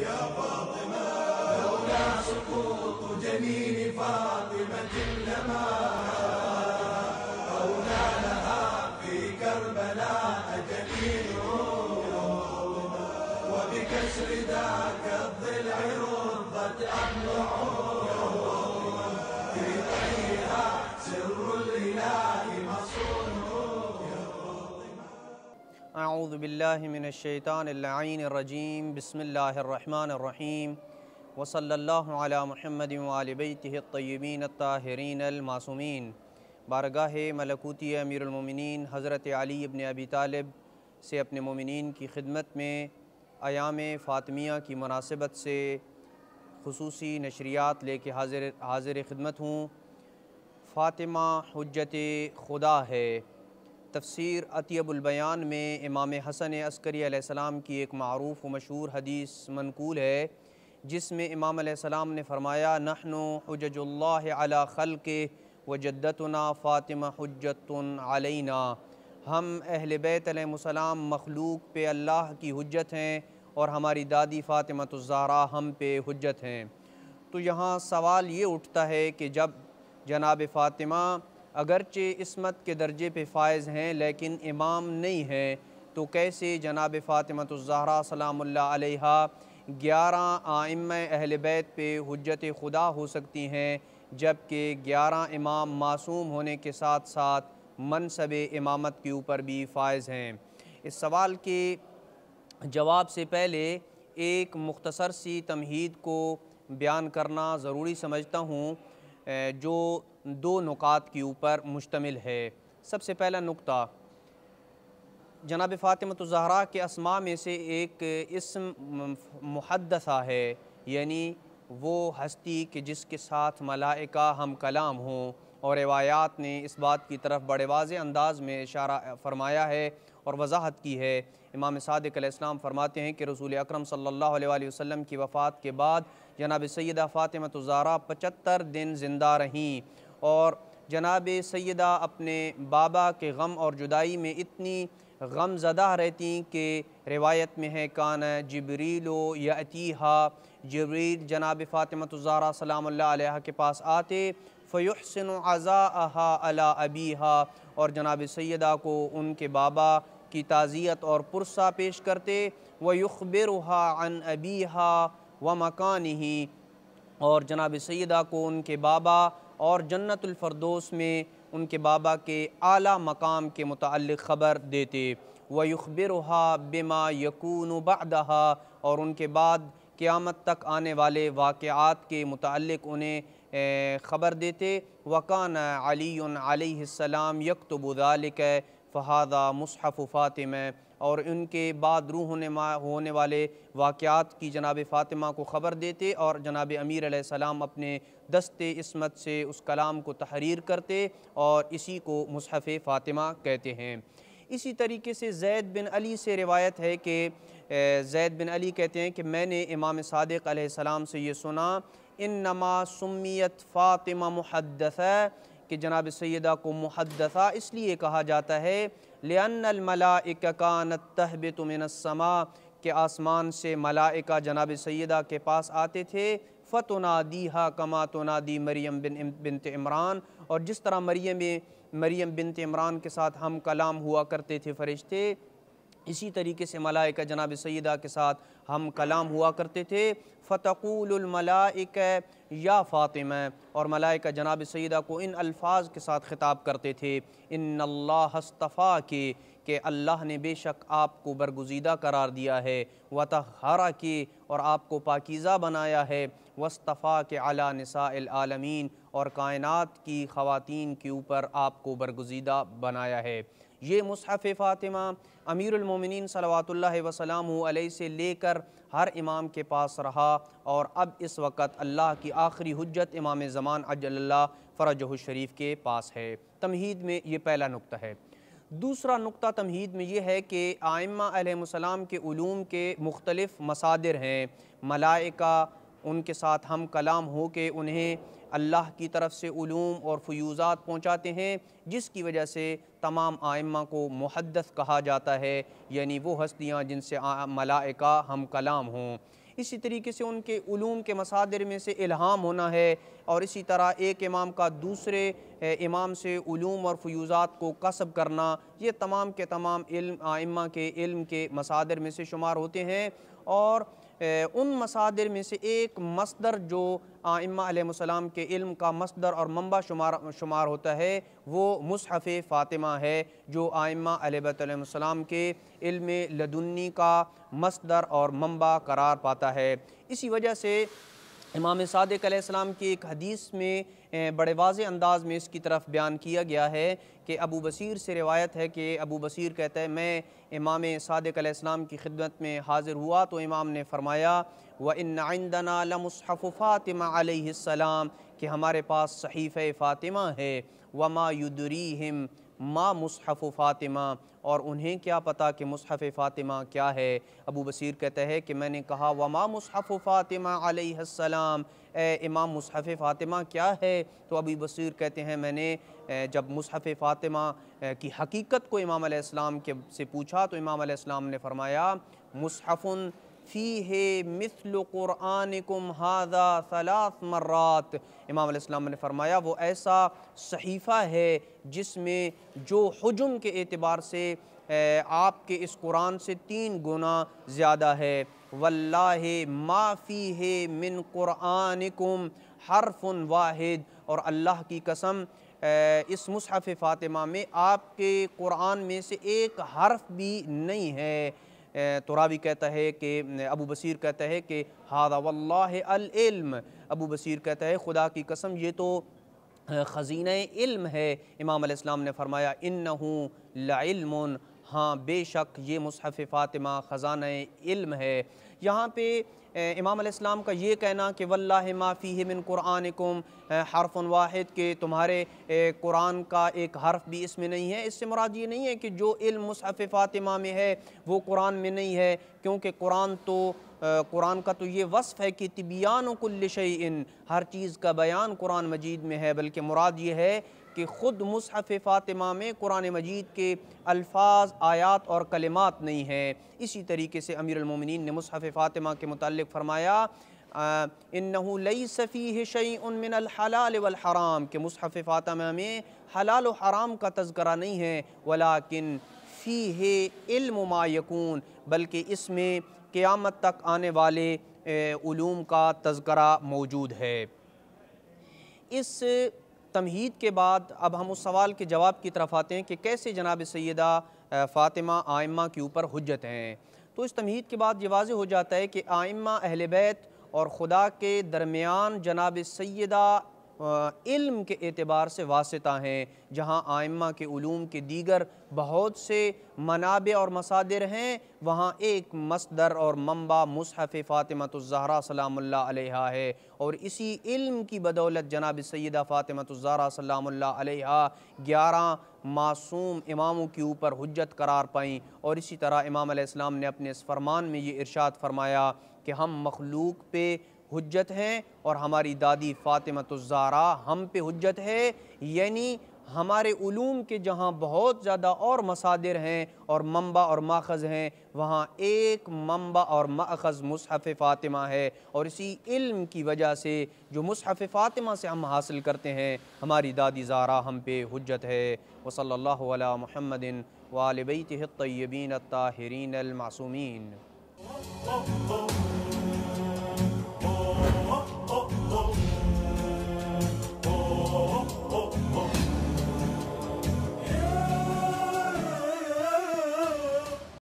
يا فاطمة، لولا سقوط جنين فاطمة لما أولى لها في كربلاء جنين، وبكسر ذاك الضلع رضت أضلعه، في طيها سر الإله مصونه. اعوذ باللہ من الشیطان اللعین الرجیم، بسم اللہ الرحمن الرحیم، وصلی اللہ علی محمد وآل بیتہ الطیبین الطاہرین المعصومین۔ بارگاہ ملکوتی امیر المومنین حضرت علی ابن ابی طالب سے اپنے مومنین کی خدمت میں ایام فاطمیہ کی مناسبت سے خصوصی نشریات لے کے حاضر خدمت ہوں۔ فاطمہ حجت خدا ہے۔ تفسیر اطیب البیان میں امام حسن عسکری علیہ السلام کی ایک معروف و مشہور حدیث منقول ہے، جس میں امام علیہ السلام نے فرمایا نحن حجج اللہ علی خلق وجدتنا فاطمہ حجت علینا۔ ہم اہل بیت علیہ السلام مخلوق پہ اللہ کی حجت ہیں اور ہماری دادی فاطمہ الزہرا ہم پہ حجت ہیں۔ تو یہاں سوال یہ اٹھتا ہے کہ جب جناب فاطمہ اگرچہ عصمت کے درجے پہ فائز ہیں لیکن امام نہیں ہیں، تو کیسے جناب فاطمہ الزہرا سلام اللہ علیہا 11 ائمہ اہل بیت پہ حجت خدا ہو سکتی ہیں، جبکہ 11 امام معصوم ہونے کے ساتھ ساتھ منصب امامت کے اوپر بھی فائز ہیں؟ اس سوال کے جواب سے پہلے ایک مختصر سی تمہید کو بیان کرنا ضروری سمجھتا ہوں، جو 2 نکات کے اوپر مشتمل ہے۔ سب سے پہلا نکتہ، جناب فاطمہ الزہرا کے اسماء میں سے ایک اسم محدثہ ہے، یعنی وہ ہستی کہ جس کے ساتھ ملائکہ ہم کلام ہوں، اور روایات نے اس بات کی طرف بڑے واضح انداز میں اشارہ فرمایا ہے اور وضاحت کی ہے۔ امام صادق علیہ السلام فرماتے ہیں کہ رسول اکرم صلی اللہ علیہ وآلہ وسلم کی وفات کے بعد جناب سیدہ فاطمہ الزہرا 75 دن زندہ رہیں، اور جناب سیدہ اپنے بابا کے غم اور جدائی میں اتنی غم زدہ رہتی کہ روایت میں ہے کان جبریل یأتیہا، جبریل جناب فاطمہ الزہرا سلام اللہ علیہ کے پاس آتے فیحسن عزاءہا علی ابیہا، اور جناب سیدہ کو ان کے بابا کی تعزیت اور پرسہ پیش کرتے، ویخبرہا عن ابیہا ومکانہ، اور جناب سیدہ کو ان کے بابا اور جنت الفردوس میں ان کے بابا کے اعلیٰ مقام کے متعلق خبر دیتے، وَيُخْبِرُهَا بِمَا يَكُونُ بَعْدَهَا، اور ان کے بعد قیامت تک آنے والے واقعات کے متعلق انہیں خبر دیتے۔ وَكَانَ عَلِيٌّ عَلَيْهِ السَّلَامُ يَكْتُبُ ذَلِكَ فَهَذَا مُصْحَفُ فاطمہ، اور ان کے بعد روح ہونے والے واقعات کی جناب فاطمہ کو خبر دیتے، اور جناب امیر علیہ السلام اپنے دست عصمت سے اس کلام کو تحریر کرتے، اور اسی کو مصحف فاطمہ کہتے ہیں۔ اسی طریقے سے زید بن علی سے روایت ہے کہ زید بن علی کہتے ہیں کہ میں نے امام صادق علیہ السلام سے یہ سنا انما سمیت فاطمہ محدثہ، کہ جناب سیدہ کو محدثہ اس لیے کہا جاتا ہے لأن الملائکہ کانت تہبط من السماء، کہ آسمان سے ملائکہ جناب سیدہ کے پاس آتے تھے، فتنادیہا کما تنادی مریم بنت عمران، اور جس طرح مریم بنت عمران کے ساتھ ہم کلام ہوا کرتے تھے فرشتے، اسی طریقے سے ملائکہ جناب سیدہ کے ساتھ ہم کلام ہوا کرتے تھے۔ فتقول الملائکہ یا فاطمہ، اور ملائکہ جناب سیدہ کو ان الفاظ کے ساتھ خطاب کرتے تھے ان اللہ اصطفاکی، کہ اللہ نے بے شک آپ کو برگزیدہ قرار دیا ہے، وطہرکی، اور آپ کو پاکیزہ بنایا ہے، واصطفاک علی نساء العالمین، اور کائنات کی خواتین کے اوپر آپ کو برگزیدہ بنایا ہے۔ یہ مصحف فاطمہ امیر المومنین صلوات اللہ وسلامہ علیہ سے لے کر ہر امام کے پاس رہا، اور اب اس وقت اللہ کی آخری حجت امام زمان عجل اللہ فرجہ الشریف کے پاس ہے۔ تمہید میں یہ پہلا نقطہ ہے۔ دوسرا نقطہ تمہید میں یہ ہے کہ ائمہ علیہ السلام کے علوم کے مختلف مصادر ہیں، ملائکہ ان کے ساتھ ہم کلام ہو کے انہیں اللہ کی طرف سے علوم اور فیوزات پہنچاتے ہیں، جس کی وجہ سے تمام ائمہ کو محدث کہا جاتا ہے، یعنی وہ ہستیاں جن سے ملائکہ ہم کلام ہوں۔ اسی طریقے سے ان کے علوم کے مصادر میں سے الہام ہونا ہے، اور اسی طرح ایک امام کا دوسرے امام سے علوم اور فیوضات کو کسب کرنا، یہ تمام کے تمام علم ائمہ کے علم کے مصادر میں سے شمار ہوتے ہیں۔ اور ان مصادر میں سے ایک مصدر جو ائمہ علیہ السلام کے علم کا مصدر اور منبع شمار ہوتا ہے وہ مصحف فاطمہ ہے، جو ائمہ علیہ السلام کے علم لدنی کا مصدر اور منبع قرار پاتا ہے۔ اسی وجہ سے امام صادق علیہ السلام کی ایک حدیث میں بڑے واضح انداز میں اس کی طرف بیان کیا گیا ہے کہ ابو بصیر سے روایت ہے کہ ابو بصیر کہتا ہے میں امام صادق علیہ السلام کی خدمت میں حاضر ہوا تو امام نے فرمایا وَإِنَّ عِنْدَنَا لَمُصْحَفُ فاطمہ علیہ السلام، کہ ہمارے پاس صحیفہ فاطمہ ہے، وَمَا يُدْرِيهِمْ ما مصحف فاطمہ، اور انہیں کیا پتا کہ مصحف فاطمہ کیا ہے۔ ابو بصیر کہتا ہے کہ میں نے کہا وما مصحف فاطمہ علیہ السلام، اے امام مصحف فاطمہ کیا ہے؟ تو ابو بصیر کہتے ہیں میں نے جب مصحف فاطمہ کی حقیقت کو امام علیہ السلام سے پوچھا تو امام علیہ السلام نے فرمایا مصحف فیہ مثل قرآنکم ھذا 3 مرات، امام علیہ السلام نے فرمایا وہ ایسا صحیفہ ہے جس میں جو حجم کے اعتبار سے آپ کے اس قرآن سے 3 گنا زیادہ ہے۔ واللہ ما فیہ من قرآنکم حرف واحد، اور اللہ کی قسم اس مصحف فاطمہ میں آپ کے قرآن میں سے ایک حرف بھی نہیں ہے۔ ترابی کہتا ہے کہ ابو بصیر کہتا ہے کہ ھذا واللہ العلم، ابو بصیر کہتا ہے خدا کی قسم یہ تو خزینہ علم ہے۔ امام علیہ السلام نے فرمایا انہ لعلم، ہاں بے شک یہ مصحف فاطمہ خزانہ علم ہے۔ یہاں پہ امام علیہ السلام کا یہ کہنا کہ واللہ ما فیہ من قرآنکم حرف واحد، کہ تمہارے قرآن کا ایک حرف بھی اس میں نہیں ہے، اس سے مراد یہ نہیں ہے کہ جو علم مصحف فاطمہ میں ہے وہ قرآن میں نہیں ہے، کیونکہ قرآن کا تو یہ وصف ہے کہ تبیان کل شیء، ہر چیز کا بیان قرآن مجید میں ہے، بلکہ مراد یہ ہے کہ خود مصحف فاطمہ میں قرآن مجید کے الفاظ، آیات اور کلمات نہیں ہیں۔ اسی طریقے سے امیر المومنین نے مصحف فاطمہ کے متعلق فرمایا انہو لیس فیہ شیء من الحلال والحرام، کہ مصحف فاطمہ میں حلال و حرام کا تذکرہ نہیں ہے، ولیکن فیہ علم ما یکون، بلکہ اس میں قیامت تک آنے والے علوم کا تذکرہ موجود ہے۔ اس تمہید کے بعد اب ہم اس سوال کے جواب کی طرف آتے ہیں کہ کیسے جناب سیدہ فاطمہ ائمہ کے اوپر حجت ہیں۔ تو اس تمہید کے بعد یہ واضح ہو جاتا ہے کہ ائمہ اہل بیت اور خدا کے درمیان جناب سیدہ علم کے اعتبار سے واسطہ ہیں، جہاں ائمہ کے علوم کے دیگر بہت سے منابع اور مصادر ہیں، وہاں ایک مصدر اور منبع مصحف فاطمہ الزہرا سلام اللہ علیہا ہے، اور اسی علم کی بدولت جناب سیدہ فاطمہ الزہرا سلام اللہ علیہا 11 معصوم اماموں کے اوپر حجت قرار پائیں۔ اور اسی طرح امام علیہ السلام نے اپنے اس فرمان میں یہ ارشاد فرمایا کہ ہم مخلوق پہ حجت ہیں اور ہماری دادی فاطمہ الزہرا ہم پہ حجت ہے، یعنی ہمارے علوم کے جہاں بہت زیادہ اور مصادر ہیں اور منبع اور ماخذ ہیں، وہاں ایک منبع اور ماخذ مصحف فاطمہ ہے، اور اسی علم کی وجہ سے جو مصحف فاطمہ سے ہم حاصل کرتے ہیں ہماری دادی زہرا ہم پہ حجت ہے۔ وصلی اللہ علی محمد وآل بیتہ الطیبین الطاہرین المعصومین۔